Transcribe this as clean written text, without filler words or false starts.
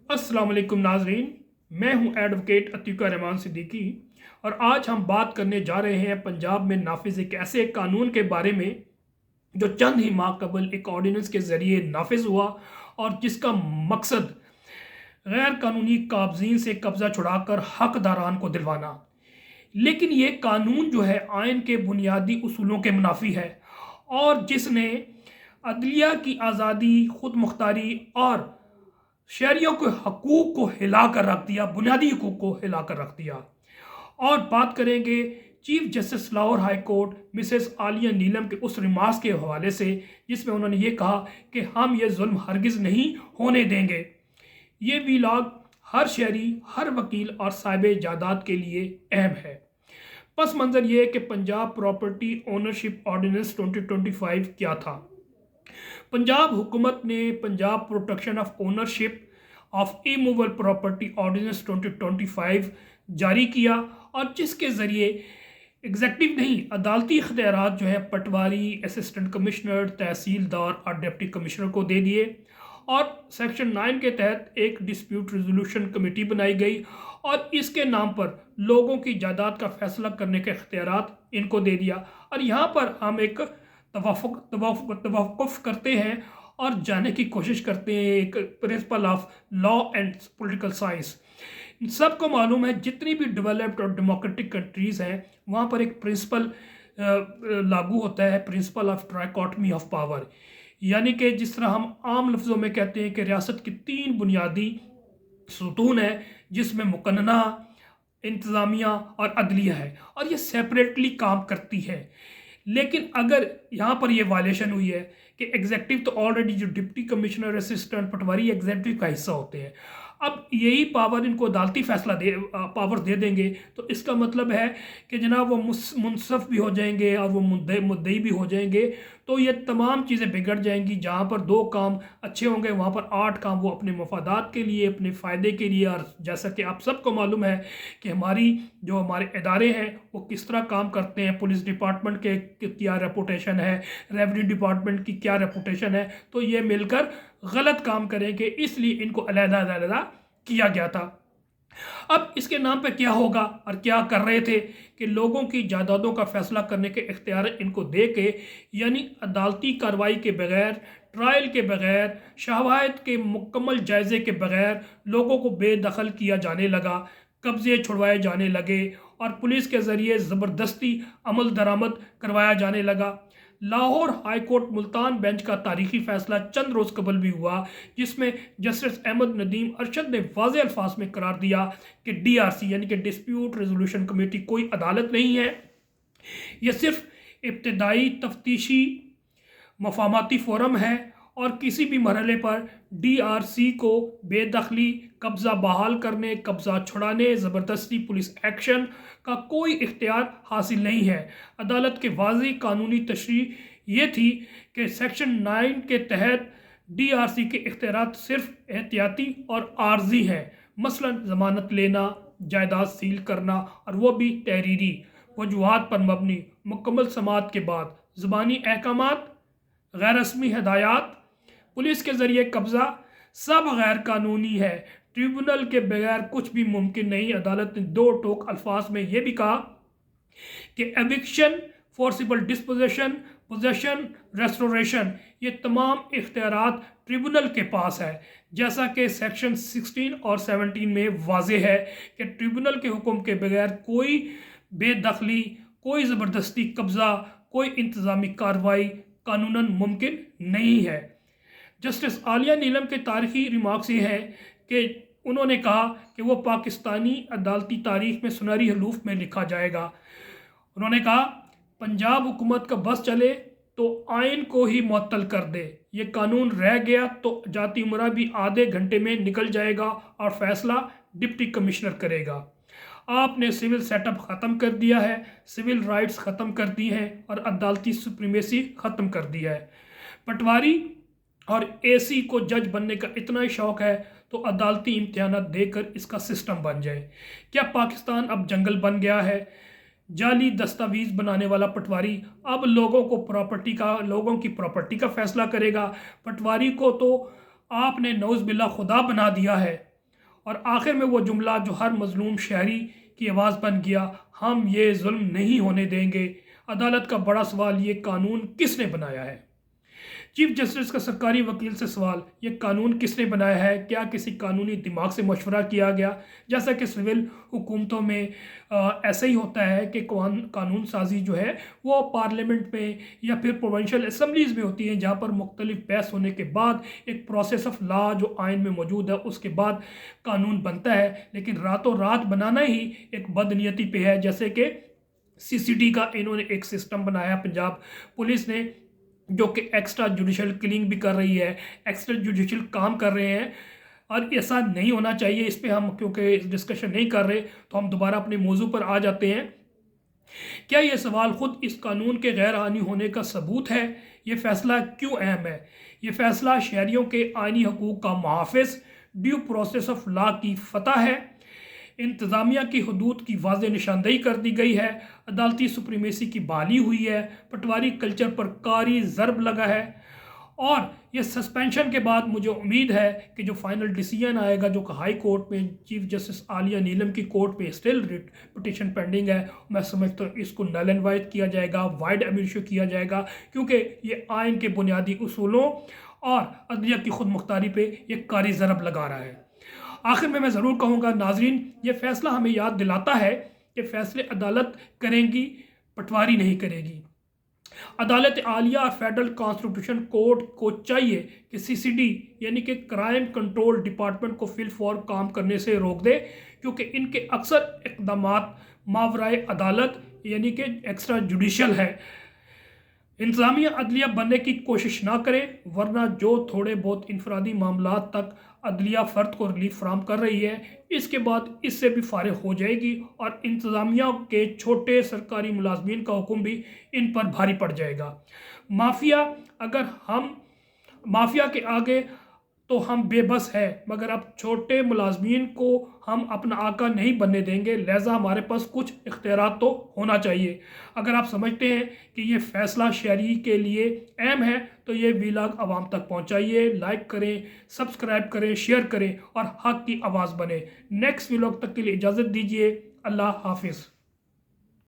अस्सलाम वालेकुम नाजरीन, मैं हूं एडवोकेट अतीका रहमान सिद्दीकी और आज हम बात करने जा रहे हैं पंजाब में नाफिज एक ऐसे कानून के बारे में जो चंद ही माह कबल एक ऑर्डिनेंस के ज़रिए नाफिज हुआ और जिसका मकसद गैर कानूनी काबजीन से कब्ज़ा छुड़ाकर हकदारान को दिलवाना। लेकिन ये कानून जो है आइन के बुनियादी उसूलों के मुनाफी है और जिसने अदलिया की आज़ादी, खुद मुख्तारी और शहरियों के हकूक़ को हिला कर रख दिया, बुनियादी हकूक़ को हिला कर रख दिया। और बात करेंगे chief justice Lahore high court Mrs Aliya Neelam के उस रिमार्क्स के हवाले से जिसमें उन्होंने ये कहा कि हम ये जुल्म हरगिज़ नहीं होने देंगे। ये वीलॉग हर शहरी, हर वकील और साहिब जायदाद के लिए अहम है। पस मंज़र ये है कि पंजाब प्रॉपर्टी ओनरशिप ऑर्डिनेंस 2025 क्या था। पंजाब हुकूमत ने Punjab protection of ownership of immovable property ordinance 2025 जारी किया और जिसके ज़रिए एग्जेक्टिव नहीं, अदालती इख्तियारात जो है पटवारी, असिस्टेंट कमिश्नर, तहसीलदार और डिप्टी कमिश्नर को दे दिए। और सेक्शन 9 के तहत एक डिस्प्यूट रिजोल्यूशन कमेटी बनाई गई और इसके नाम पर लोगों की जायदाद का फैसला करने के इख्तियारात इनको दे दिया। और यहाँ पर हम एक तवक्कुफ करते हैं और जानने की कोशिश करते हैं एक principle of law and political science. सबको मालूम है जितनी भी डेवलप्ड और डेमोक्रेटिक कंट्रीज़ हैं वहाँ पर एक प्रिंसिपल लागू होता है, principle of trichotomy of power. यानी कि जिस तरह हम आम लफ्ज़ों में कहते हैं कि रियासत की 3 बुनियादी सुतून है जिसमें मुकन्ना, इंतज़ामिया और अदलिया है और ये सेपरेटली काम करती है। लेकिन अगर यहाँ पर ये वायलेशन हुई है कि एग्जेक्टिव तो ऑलरेडी जो डिप्टी कमिश्नर, असिस्टेंट, पटवारी एग्जेक्टिव का हिस्सा होते हैं, अब यही पावर इनको अदालती फैसला पावर दे देंगे तो इसका मतलब है कि जनाब वो मुनसफ भी हो जाएंगे और वो मुद्दई भी हो जाएंगे। तो ये तमाम चीज़ें बिगड़ जाएंगी। जहाँ पर 2 काम अच्छे होंगे वहाँ पर 8 काम वो अपने मफादात के लिए, अपने फ़ायदे के लिए। और जैसा कि आप सबको मालूम है कि हमारे इदारे हैं वो किस तरह काम करते हैं, पुलिस डिपार्टमेंट के क्या रेपुटेशन है, रेवेन्यू डिपार्टमेंट की क्या रेपुटेशन है, तो ये मिलकर गलत काम करेंगे, इसलिए इनको अलग-अलग किया गया था। अब इसके नाम पे क्या होगा और क्या कर रहे थे कि लोगों की जायदादों का फैसला करने के इख्तियार इनको दे के, यानी अदालती कार्रवाई के बगैर, ट्रायल के बगैर, शवाहिद के मुकम्मल जायजे के बगैर लोगों को बेदखल किया जाने लगा, कब्जे छुड़वाए जाने लगे और पुलिस के ज़रिए ज़बरदस्ती अमल दरामद करवाया जाने लगा। Lahore high court Multan bench का तारीखी फैसला चंद रोज़ कबल भी हुआ जिसमें जस्टिस अहमद नदीम अरशद ने वाज़े अल्फाज में करार दिया कि DRC यानी कि डिस्प्यूट रेजोल्यूशन कमेटी कोई अदालत नहीं है। यह सिर्फ इब्तदाई तफ्तीशी मफाहमती फोरम है और किसी भी मरहले पर DRC को बेदखली, कब्ज़ा बहाल करने, कब्ज़ा छुड़ाने, ज़बरदस्ती पुलिस एक्शन का कोई इख्तियार हासिल नहीं है। अदालत के वाज़ी कानूनी तशरीह ये थी कि सेक्शन 9 के तहत DRC के इख्तियारात सिर्फ एहतियाती और आर्जी हैं, मसलन ज़मानत लेना, जायदाद सील करना और वो भी तहरीरी वजूहात पर मबनी, मुकम्मल समाअत के बाद, ज़बानी अहकामात, गैर रस्मी हदायत, पुलिस के ज़रिए कब्ज़ा, सब गैर कानूनी है। ट्रिब्यूनल के बगैर कुछ भी मुमकिन नहीं। अदालत ने 2 टोक अल्फाज में यह भी कहा कि eviction, forcible disposition, possession, restoration, ये तमाम इख्तियारात ट्रिब्यूनल के पास है। जैसा कि सेक्शन 16 और 17 में वाज़े है कि ट्रिब्यूनल के हुक्म के बगैर कोई बेदखली, कोई ज़बरदस्ती कब्ज़ा, कोई इंतज़ामी कार्रवाई कानूनन मुमकिन नहीं है। जस्टिस आलिया नीलम के तारीखी रिमार्क्स ये हैं कि उन्होंने कहा कि वो पाकिस्तानी अदालती तारीख में सुनहरी हरूफ में लिखा जाएगा। उन्होंने कहा पंजाब हुकूमत का बस चले तो आइन को ही मुअत्तल कर दे, ये कानून रह गया तो जाती उमरा भी आधे घंटे में निकल जाएगा और फैसला डिप्टी कमिश्नर करेगा। आपने सिविल सेटअप ख़त्म कर दिया है, सिविल राइट्स ख़त्म कर दी हैं और अदालती सुप्रीमेसी ख़त्म कर दिया है। पटवारी और AC को जज बनने का इतना ही शौक़ है तो अदालती इम्तिहानात देकर इसका सिस्टम बन जाए। क्या पाकिस्तान अब जंगल बन गया है? जाली दस्तावेज बनाने वाला पटवारी अब लोगों की प्रॉपर्टी का फैसला करेगा। पटवारी को तो आपने नौज़ बिल्ला खुदा बना दिया है। اور آخر میں وہ جملہ جو ہر مظلوم شہری کی آواز بن گیا، ہم یہ ظلم نہیں ہونے دیں گے۔ عدالت کا بڑا سوال، یہ قانون کس نے بنایا ہے؟ چیف جسٹس کا سرکاری وکیل سے سوال، یہ قانون کس نے بنایا ہے؟ کیا کسی قانونی دماغ سے مشورہ کیا گیا؟ جیسا کہ سول حکومتوں میں ایسا ہی ہوتا ہے کہ قانون سازی جو ہے وہ پارلیمنٹ میں یا پھر پروونشل اسمبلیز میں ہوتی ہیں، جہاں پر مختلف بحث ہونے کے بعد ایک پروسیس آف لا جو آئین میں موجود ہے اس کے بعد قانون بنتا ہے۔ لیکن راتوں رات بنانا ہی ایک بدنیتی پہ ہے، جیسے کہ CCD کا انہوں نے ایک سسٹم بنایا پنجاب پولیس نے، جو کہ ایکسٹرا جوڈیشل کلنگ بھی کر رہی ہے، ایکسٹرا جوڈیشل کام کر رہے ہیں، اور ایسا نہیں ہونا چاہیے۔ اس پہ ہم کیونکہ ڈسکشن نہیں کر رہے تو ہم دوبارہ اپنے موضوع پر آ جاتے ہیں۔ کیا یہ سوال خود اس قانون کے غیر آئینی ہونے کا ثبوت ہے؟ یہ فیصلہ کیوں اہم ہے؟ یہ فیصلہ شہریوں کے آئینی حقوق کا محافظ، ڈیو پروسیس آف لا کی فتح ہے۔ انتظامیہ کی حدود کی واضح نشاندہی کر دی گئی ہے، عدالتی سپریمیسی کی بحالی ہوئی ہے، پٹواری کلچر پر کاری ضرب لگا ہے، اور یہ سسپینشن کے بعد مجھے امید ہے کہ جو فائنل ڈیسیجن آئے گا، جو کہ ہائی کورٹ میں چیف جسٹس عالیہ نیلم کی کورٹ پہ اسٹل ریٹ پٹیشن پینڈنگ ہے، میں سمجھتا ہوں اس کو نل اینڈ وائڈ کیا جائے گا، وائڈ ایمنیشو کیا جائے گا، کیونکہ یہ آئین کے بنیادی اصولوں اور عدلیہ کی خود مختاری پہ یہ کاری ضرب لگا رہا ہے۔ آخر میں ضرور کہوں گا ناظرین، یہ فیصلہ ہمیں یاد دلاتا ہے کہ فیصلے عدالت کریں گی، پٹواری نہیں کرے گی۔ عدالت عالیہ اور فیڈرل کانسٹیٹیوشن کورٹ کو چاہیے کہ CCD یعنی کہ کرائم کنٹرول ڈپارٹمنٹ کو فی الفور کام کرنے سے روک دے، کیونکہ ان کے اکثر اقدامات ماورائے عدالت یعنی کہ ایکسٹرا جوڈیشل ہے۔ انتظامیہ عدلیہ بننے کی کوشش نہ کرے، ورنہ جو تھوڑے بہت انفرادی معاملات تک عدلیہ فرد کو ریلیف فراہم کر رہی ہے، اس کے بعد اس سے بھی فارغ ہو جائے گی، اور انتظامیہ کے چھوٹے سرکاری ملازمین کا حکم بھی ان پر بھاری پڑ جائے گا۔ مافیا کے آگے تو ہم بے بس ہے، مگر اب چھوٹے ملازمین کو ہم اپنا آقا نہیں بننے دیں گے، لہذا ہمارے پاس کچھ اختیارات تو ہونا چاہیے۔ اگر آپ سمجھتے ہیں کہ یہ فیصلہ شہری کے لیے اہم ہے تو یہ ویلاگ عوام تک پہنچائیے، لائک کریں، سبسکرائب کریں، شیئر کریں اور حق کی آواز بنیں۔ نیکسٹ ویلاگ تک کے لیے اجازت دیجیے۔ اللہ حافظ۔